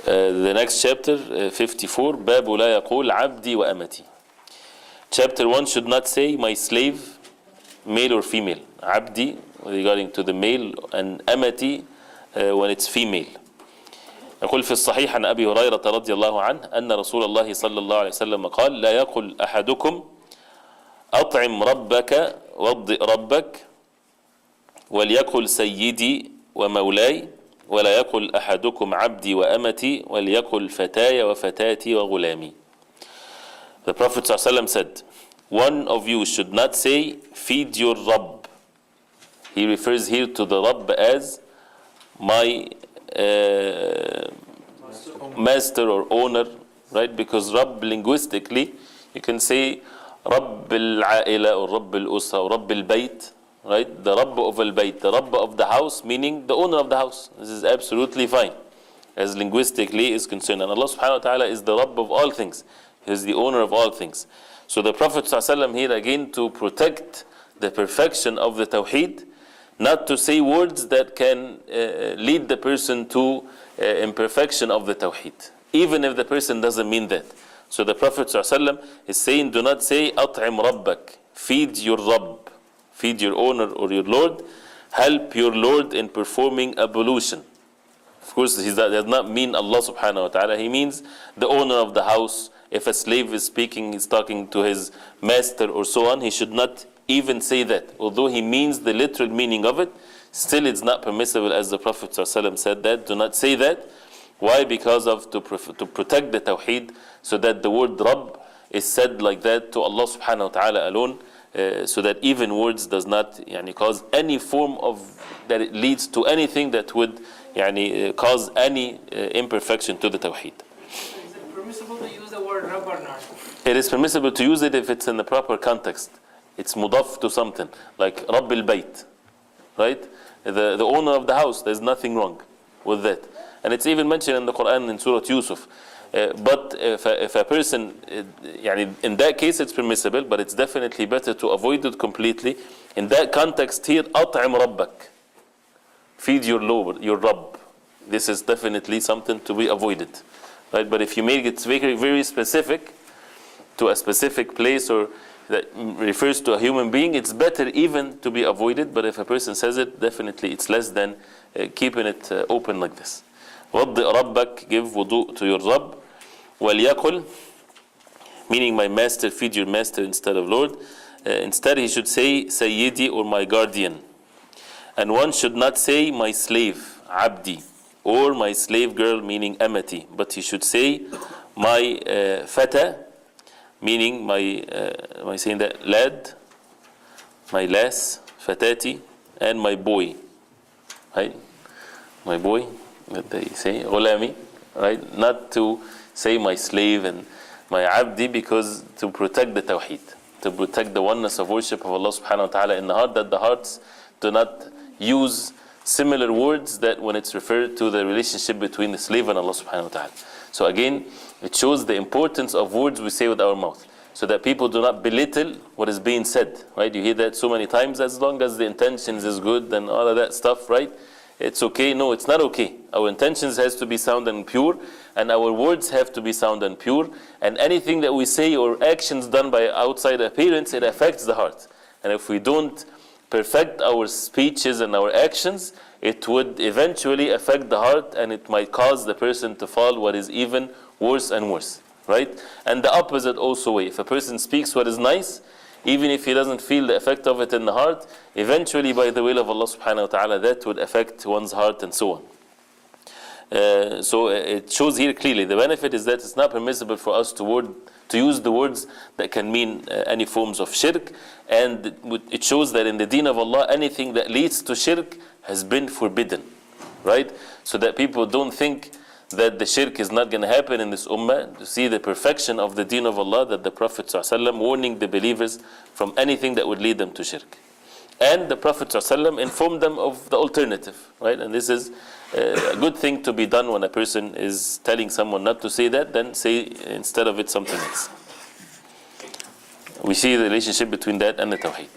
The next chapter, 54, باب لا يقول عبدي وأمتي. Chapter 1 should not say my slave, male or female. عبدي regarding to the male, and أمتي when it's female. يقول في الصحيح عن أبي هريرة رضي الله عنه أن رسول الله صلى الله عليه وسلم قال لا يقل أحدكم أطعم ربك وضئ ربك وليقل سيدي ومولاي ولا يقل أحدكم عبدي وأمتي وليقل فتاي وفتاتي وغلامي. The Prophet ﷺ said, one of you should not say feed your Rabb. He refers here to the Rabb as my master or owner, right? Because Rabb linguistically, you can say Rabb al-Aila or Rabb al-Usra or Rabb al-Bayt, right? The Rabb of al-Bayt, the Rabb of the house, meaning the owner of the house. This is absolutely fine as linguistically is concerned. And Allah subhanahu wa ta'ala is the Rabb of all things. He is the owner of all things. So the Prophet ﷺ here again to protect the perfection of the Tawheed, not to say words that can lead the person to imperfection of the Tawheed, even if the person doesn't mean that. So the Prophet ﷺ is saying, do not say أطعم ربك, feed your Rabb, feed your owner or your Lord, help your Lord in performing ablution. Of course, that does not mean Allah subhanahu wa ta'ala. He means the owner of the house. If a slave is speaking, he's talking to his master or so on, he should not even say that. Although he means the literal meaning of it, still it's not permissible, as the Prophet ﷺ said that. Do not say that. Why? Because of to protect the Tawheed, so that the word Rabb is said like that to Allah subhanahu wa ta'ala alone, so that even words does not cause any form of, that it leads to anything that would cause any imperfection to the Tawheed. Is it permissible to use the word Rabb or not? It is permissible to use it if it's in the proper context. It's mudaf to something, like Rabb al-Bayt, right? The owner of the house, there's nothing wrong with that. And it's even mentioned in the Quran in Surah Yusuf. But if a person, in that case it's permissible, but it's definitely better to avoid it completely. In that context here, أطعم ربك, feed your Lord, your Rabb. This is definitely something to be avoided, right? But if you make it very, very specific to a specific place or that refers to a human being, it's better even to be avoided. But if a person says it, definitely it's less than keeping it open like this. وَضِّئْ رَبَّكَ, give wudu to your Rabb. وَلْيَقُلْ, meaning my master, feed your master instead of Lord. Instead he should say Sayyidi or my guardian. And one should not say my slave, Abdi, or my slave girl, meaning Amati. But he should say my Fata, meaning my, am I saying that, lad, my lass, Fatati, and my boy, right? My boy, that they say, Gulami, right? Not to say my slave and my Abdi, because to protect the Tawheed, to protect the oneness of worship of Allah subhanahu wa ta'ala in the heart, that the hearts do not use similar words that when it's referred to the relationship between the slave and Allah subhanahu wa ta'ala. So again, it shows the importance of words we say with our mouth, so that people do not belittle what is being said, right? You hear that so many times, as long as the intentions is good and all of that stuff, right? It's okay. No, it's not okay. Our intentions has to be sound and pure, and our words have to be sound and pure, and anything that we say or actions done by outside appearance, it affects the heart. And if we don't perfect our speeches and our actions, it would eventually affect the heart, and it might cause the person to fall what is even worse and worse, right? And the opposite also way. If a person speaks what is nice, even if he doesn't feel the effect of it in the heart, eventually by the will of Allah subhanahu wa ta'ala, that would affect one's heart and so on. So it shows here clearly, the benefit is that it's not permissible for us to use the words that can mean any forms of shirk, and it shows that in the deen of Allah, anything that leads to shirk has been forbidden, right? So that people don't think that the shirk is not going to happen in this ummah, to see the perfection of the deen of Allah, that the Prophet ﷺ warning the believers from anything that would lead them to shirk. And the Prophet ﷺ informed them of the alternative, right? And this is a good thing to be done when a person is telling someone not to say that, then say instead of it something else. We see the relationship between that and the Tawheed.